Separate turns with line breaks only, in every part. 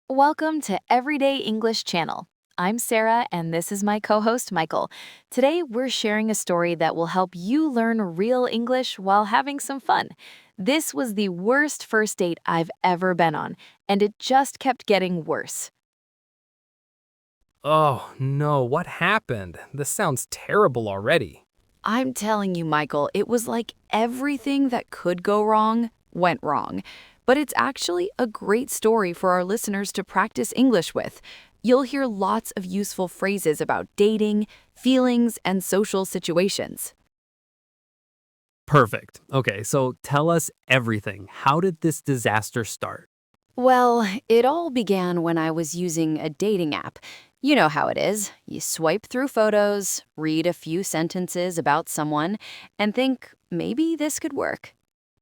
Welcome to Everyday English Channel. I'm Sarah, and this is my co host, Michael. Today, we're sharing a story that will help you learn real English while having some fun. This was the worst first date I've ever been on, and it just kept getting worse.
Oh, no, what happened? This sounds terrible already.
I'm telling you, Michael, it was like everything that could go wrong went wrong. But it's actually a great story for our listeners to practice English with. You'll hear lots of useful phrases about dating, feelings, and social situations.
Perfect. Okay, so tell us everything. How did this disaster start?
Well, it all began when I was using a dating app. You know how it is. You swipe through photos, read a few sentences about someone, and think, maybe this could work.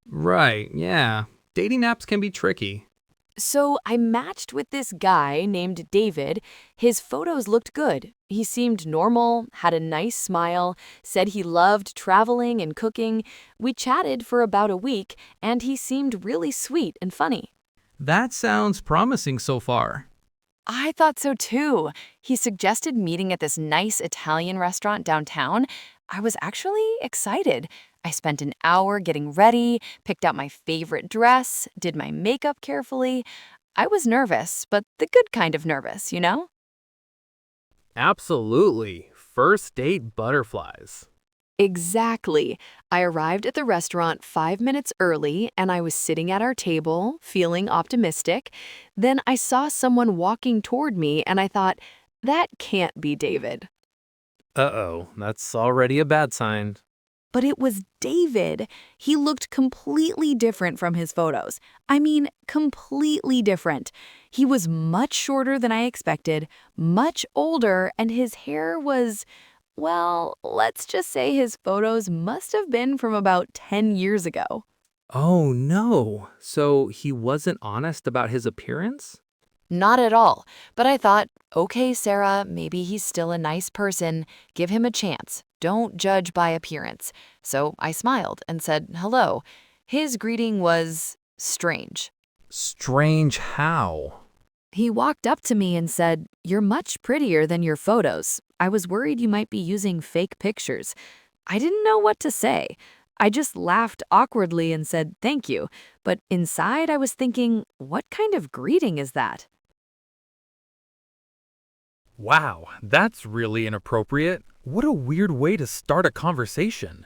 Right, yeah. Dating apps can be tricky.
So I matched with this guy named David. His photos looked good. He seemed normal, had a nice smile, said he loved traveling and cooking. We chatted for about a week, and he seemed really sweet and funny.
That sounds promising so far.
I thought so too. He suggested meeting at this nice Italian restaurant downtown. I was actually excited. I spent an hour getting ready, picked out my favorite dress, did my makeup carefully. I was nervous, but the good kind of nervous, you know?
Absolutely. First date butterflies.
Exactly. I arrived at the restaurant 5 minutes early and I was sitting at our table, feeling optimistic. Then I saw someone walking toward me and I thought, that can't be David.
Uh-oh, that's already a bad sign.
But it was David. He looked completely different from his photos. I mean, completely different. He was much shorter than I expected, much older, and his hair was, well, let's just say his photos must have been from about 10 years ago.
Oh, no. So he wasn't honest about his appearance?
Not at all. But I thought, okay, Sarah, maybe he's still a nice person. Give him a chance. Don't judge by appearance. So I smiled and said hello. His greeting was strange.
Strange how?
He walked up to me and said, "You're much prettier than your photos. I was worried you might be using fake pictures." I didn't know what to say. I just laughed awkwardly and said, "Thank you." But inside, I was thinking, what kind of greeting is that?
Wow, that's really inappropriate. What a weird way to start a conversation.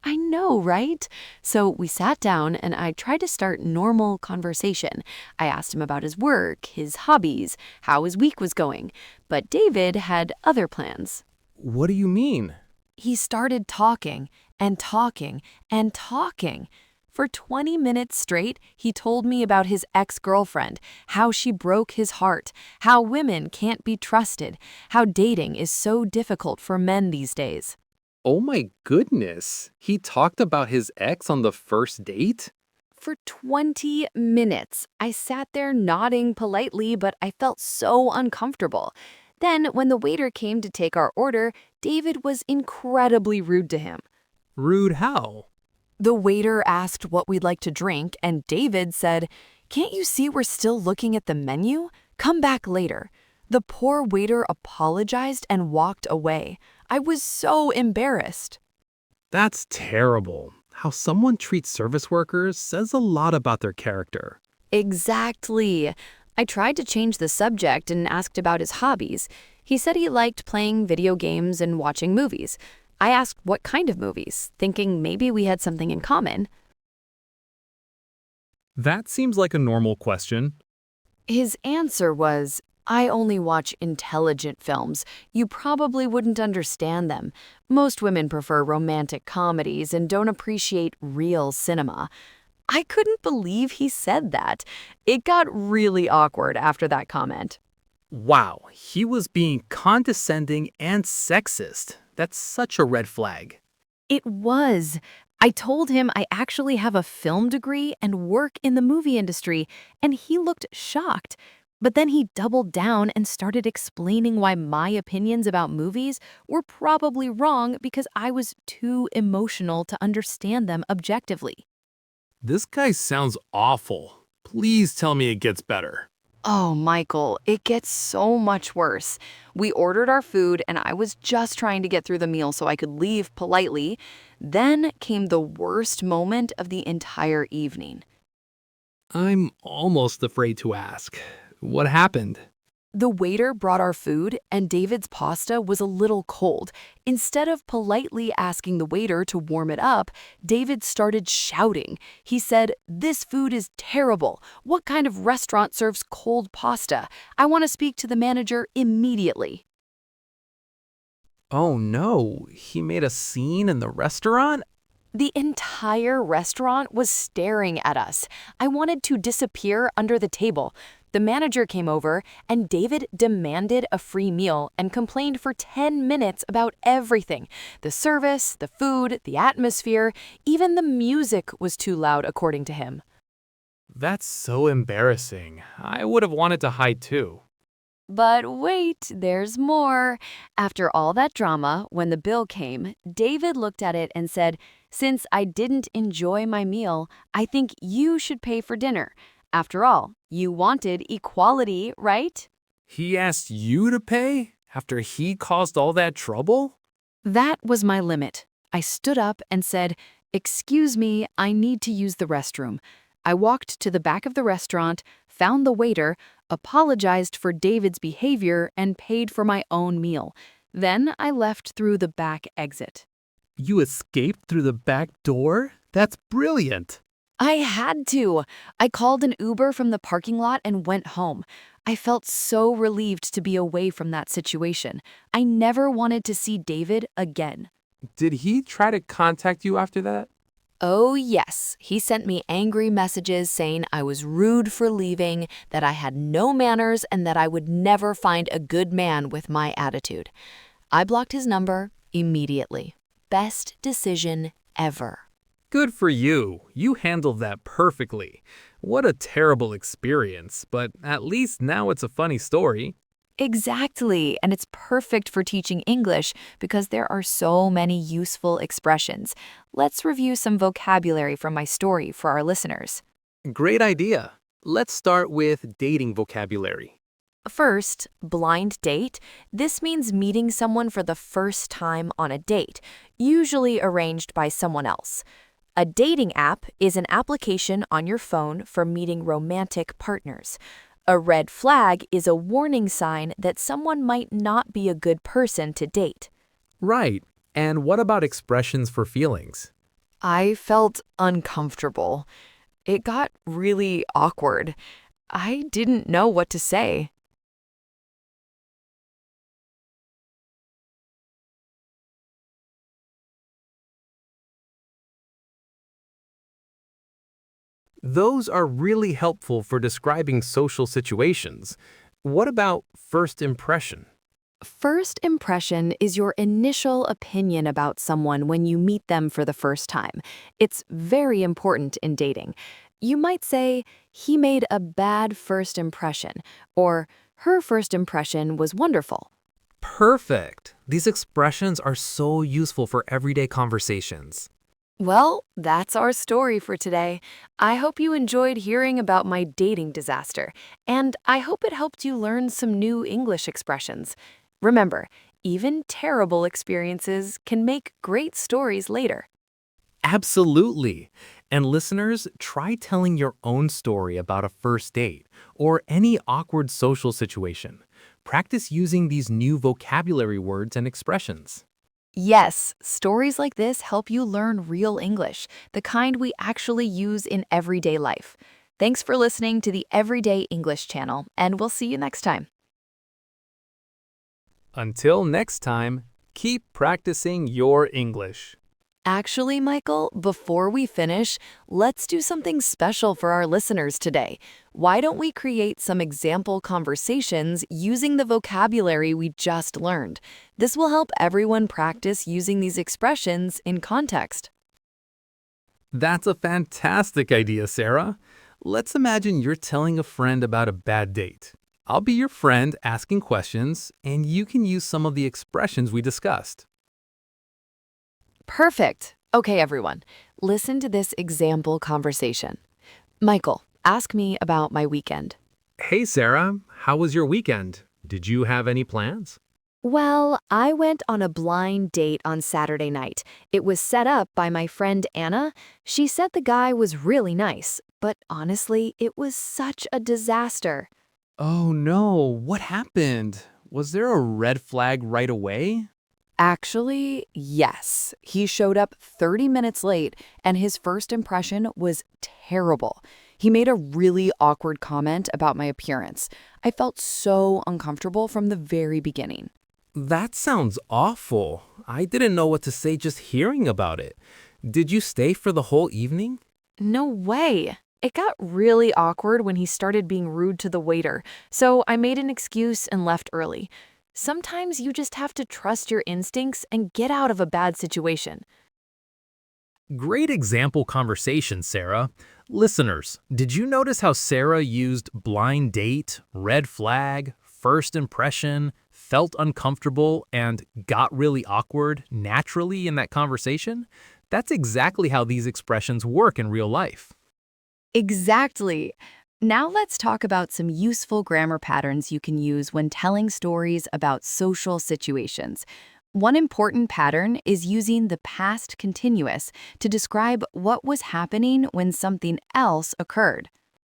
I know, right? So we sat down and I tried to start normal conversation. I asked him about his work, his hobbies, how his week was going. But David had other plans.
What do you mean?
He started talking and talking and talking. For 20 minutes straight, he told me about his ex-girlfriend, how she broke his heart, how women can't be trusted, how dating is so difficult for men these days.
Oh my goodness. He talked about his ex on the first date?
For 20 minutes, I sat there nodding politely, but I felt so uncomfortable. Then, when the waiter came to take our order, David was incredibly rude to him.
Rude how?
The waiter asked what we'd like to drink, and David said, "Can't you see we're still looking at the menu? Come back later." The poor waiter apologized and walked away. I was so embarrassed.
That's terrible. How someone treats service workers says a lot about their character.
Exactly. I tried to change the subject and asked about his hobbies. He said he liked playing video games and watching movies. I asked what kind of movies, thinking maybe we had something in common.
That seems like a normal question.
His answer was, "I only watch intelligent films. You probably wouldn't understand them. Most women prefer romantic comedies and don't appreciate real cinema." I couldn't believe he said that. It got really awkward after that comment.
Wow, he was being condescending and sexist. That's such a red flag.
It was. I told him I actually have a film degree and work in the movie industry, and he looked shocked. But then he doubled down and started explaining why my opinions about movies were probably wrong because I was too emotional to understand them objectively.
This guy sounds awful. Please tell me it gets better.
Oh, Michael, it gets so much worse. We ordered our food, and I was just trying to get through the meal so I could leave politely. Then came the worst moment of the entire evening.
I'm almost afraid to ask. What happened?
The waiter brought our food, and David's pasta was a little cold. Instead of politely asking the waiter to warm it up, David started shouting. He said, "This food is terrible. What kind of restaurant serves cold pasta? I want to speak to the manager immediately."
Oh no, he made a scene in the restaurant?
The entire restaurant was staring at us. I wanted to disappear under the table. The manager came over, and David demanded a free meal and complained for 10 minutes about everything. The service, the food, the atmosphere, even the music was too loud, according to him.
That's so embarrassing. I would have wanted to hide too.
But wait, there's more. After all that drama, when the bill came, David looked at it and said, "Since I didn't enjoy my meal, I think you should pay for dinner. After all, you wanted equality, right?"
He asked you to pay after he caused all that trouble?
That was my limit. I stood up and said, "Excuse me, I need to use the restroom." I walked to the back of the restaurant, found the waiter, apologized for David's behavior, and paid for my own meal. Then I left through the back exit.
You escaped through the back door? That's brilliant.
I had to. I called an Uber from the parking lot and went home. I felt so relieved to be away from that situation. I never wanted to see David again.
Did he try to contact you after that?
Oh, yes. He sent me angry messages saying I was rude for leaving, that I had no manners, and that I would never find a good man with my attitude. I blocked his number immediately. Best decision ever.
Good for you. You handled that perfectly. What a terrible experience, but at least now it's a funny story.
Exactly, and it's perfect for teaching English because there are so many useful expressions. Let's review some vocabulary from my story for our listeners.
Great idea. Let's start with dating vocabulary.
First, blind date. This means meeting someone for the first time on a date, usually arranged by someone else. A dating app is an application on your phone for meeting romantic partners. A red flag is a warning sign that someone might not be a good person to date.
Right. And what about expressions for feelings?
I felt uncomfortable. It got really awkward. I didn't know what to say.
Those are really helpful for describing social situations. What about first impression?
First impression is your initial opinion about someone when you meet them for the first time. It's very important in dating. You might say, "He made a bad first impression," or "Her first impression was wonderful."
Perfect. These expressions are so useful for everyday conversations.
Well, that's our story for today. I hope you enjoyed hearing about my dating disaster, and I hope it helped you learn some new English expressions. Remember, even terrible experiences can make great stories later.
Absolutely. And listeners, try telling your own story about a first date or any awkward social situation. Practice using these new vocabulary words and expressions.
Yes, stories like this help you learn real English, the kind we actually use in everyday life. Thanks for listening to the Everyday English channel, and we'll see you next time.
Until next time, keep practicing your English.
Actually, Michael, before we finish, let's do something special for our listeners today. Why don't we create some example conversations using the vocabulary we just learned? This will help everyone practice using these expressions in context.
That's a fantastic idea, Sarah. Let's imagine you're telling a friend about a bad date. I'll be your friend asking questions, and you can use some of the expressions we discussed.
Perfect. Okay, everyone, listen to this example conversation. Michael, ask me about my weekend.
Hey Sarah, how was your weekend? Did you have any plans?
Well, I went on a blind date on Saturday night. It was set up by my friend Anna. She said the guy was really nice, but honestly, it was such a disaster.
Oh no, what happened? Was there a red flag right away?
Actually, yes. He showed up 30 minutes late, and his first impression was terrible. He made a really awkward comment about my appearance. I felt so uncomfortable from the very beginning.
That sounds awful. I didn't know what to say just hearing about it. Did you stay for the whole evening?
No way. It got really awkward when he started being rude to the waiter, so I made an excuse and left early. Sometimes you just have to trust your instincts and get out of a bad situation.
Great example conversation, Sarah. Listeners, did you notice how Sarah used blind date, red flag, first impression, felt uncomfortable, and got really awkward naturally in that conversation? That's exactly how these expressions work in real life.
Exactly. Now let's talk about some useful grammar patterns you can use when telling stories about social situations. One important pattern is using the past continuous to describe what was happening when something else occurred.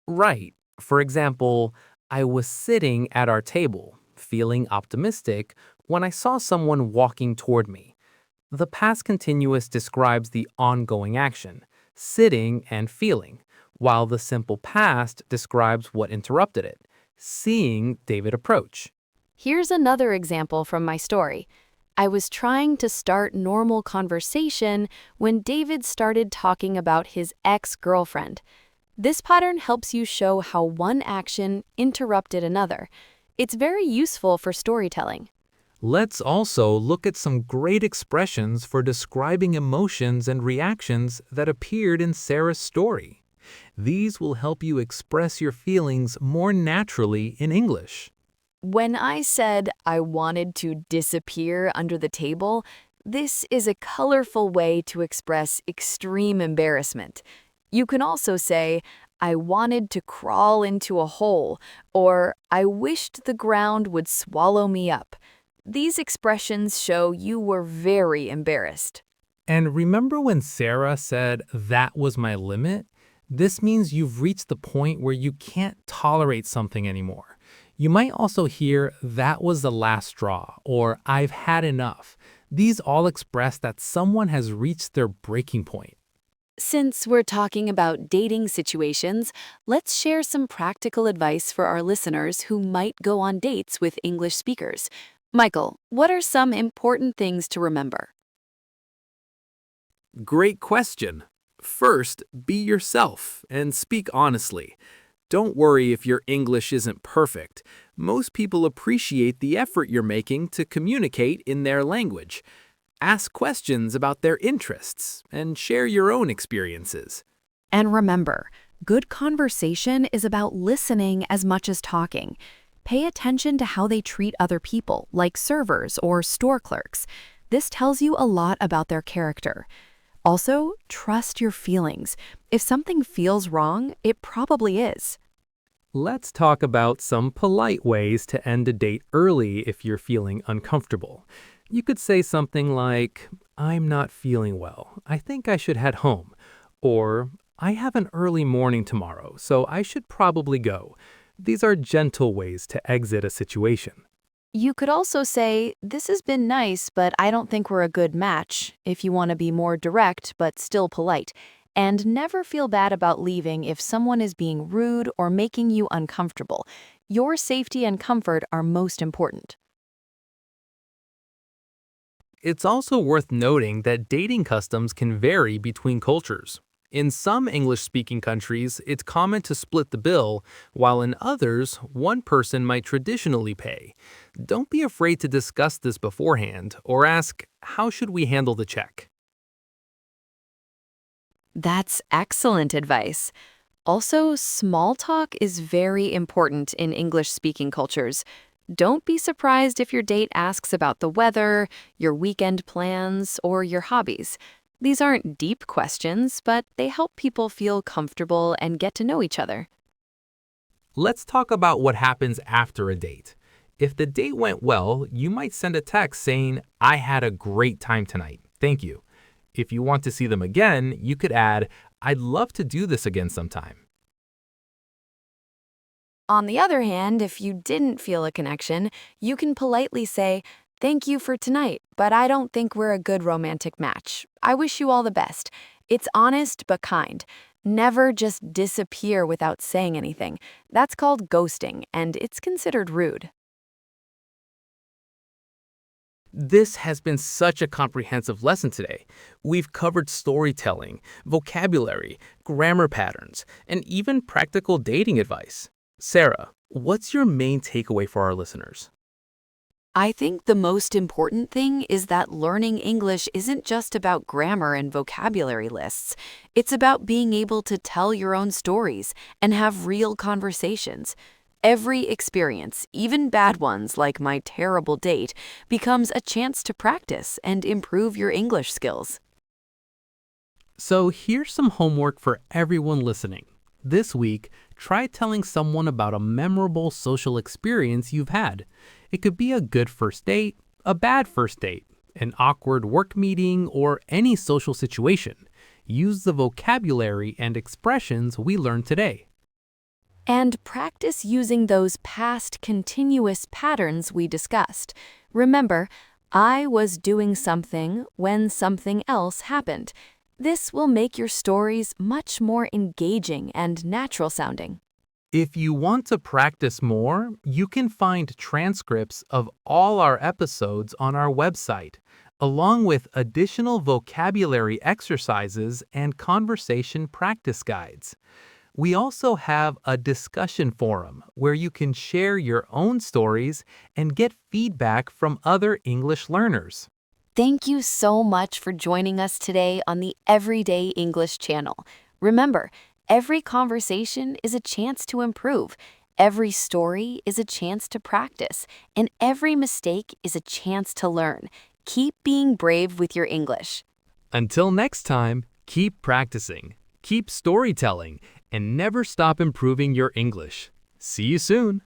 Right. For example, I was sitting at our table, feeling optimistic, when I saw someone walking toward me. The past continuous describes the ongoing action, sitting and feeling, while the simple past describes what interrupted it, seeing David approach.
Here's another example from my story. I was trying to start normal conversation when David started talking about his ex-girlfriend. This pattern helps you show how one action interrupted another. It's very useful for storytelling.
Let's also look at some great expressions for describing emotions and reactions that appeared in Sarah's story. These will help you express your feelings more naturally in English.
When I said I wanted to disappear under the table, this is a colorful way to express extreme embarrassment. You can also say, I wanted to crawl into a hole, or I wished the ground would swallow me up. These expressions show you were very embarrassed.
And remember when Sarah said, "That was my limit"? This means you've reached the point where you can't tolerate something anymore. You might also hear, "That was the last straw," or "I've had enough." These all express that someone has reached their breaking point.
Since we're talking about dating situations, let's share some practical advice for our listeners who might go on dates with English speakers. Michael, what are some important things to remember?
Great question. First, be yourself and speak honestly. Don't worry if your English isn't perfect. Most people appreciate the effort you're making to communicate in their language. Ask questions about their interests and share your own experiences.
And remember, good conversation is about listening as much as talking. Pay attention to how they treat other people, like servers or store clerks. This tells you a lot about their character. Also, trust your feelings. If something feels wrong, it probably is.
Let's talk about some polite ways to end a date early if you're feeling uncomfortable. You could say something like, "I'm not feeling well. I think I should head home." Or, "I have an early morning tomorrow, so I should probably go." These are gentle ways to exit a situation.
You could also say, this has been nice, but I don't think we're a good match, if you want to be more direct but still polite. And never feel bad about leaving if someone is being rude or making you uncomfortable. Your safety and comfort are most important.
It's also worth noting that dating customs can vary between cultures. In some English-speaking countries, it's common to split the bill, while in others, one person might traditionally pay. Don't be afraid to discuss this beforehand or ask, "How should we handle the check?"
That's excellent advice. Also, small talk is very important in English-speaking cultures. Don't be surprised if your date asks about the weather, your weekend plans, or your hobbies. These aren't deep questions, but they help people feel comfortable and get to know each other.
Let's talk about what happens after a date. If the date went well, you might send a text saying, "I had a great time tonight. Thank you." If you want to see them again, you could add, "I'd love to do this again sometime."
On the other hand, if you didn't feel a connection, you can politely say, "Thank you for tonight, but I don't think we're a good romantic match. I wish you all the best." It's honest but kind. Never just disappear without saying anything. That's called ghosting, and it's considered rude.
This has been such a comprehensive lesson today. We've covered storytelling, vocabulary, grammar patterns, and even practical dating advice. Sarah, what's your main takeaway for our listeners?
I think the most important thing is that learning English isn't just about grammar and vocabulary lists. It's about being able to tell your own stories and have real conversations. Every experience, even bad ones like my terrible date, becomes a chance to practice and improve your English skills.
So here's some homework for everyone listening. This week, try telling someone about a memorable social experience you've had. It could be a good first date, a bad first date, an awkward work meeting, or any social situation. Use the vocabulary and expressions we learned today.
And practice using those past continuous patterns we discussed. Remember, I was doing something when something else happened. This will make your stories much more engaging and natural sounding.
If you want to practice more, you can find transcripts of all our episodes on our website, along with additional vocabulary exercises and conversation practice guides. We also have a discussion forum where you can share your own stories and get feedback from other English learners.
Thank you so much for joining us today on the Everyday English channel. Remember, every conversation is a chance to improve, every story is a chance to practice, and every mistake is a chance to learn. Keep being brave with your English.
Until next time, keep practicing, keep storytelling, and never stop improving your English. See you soon.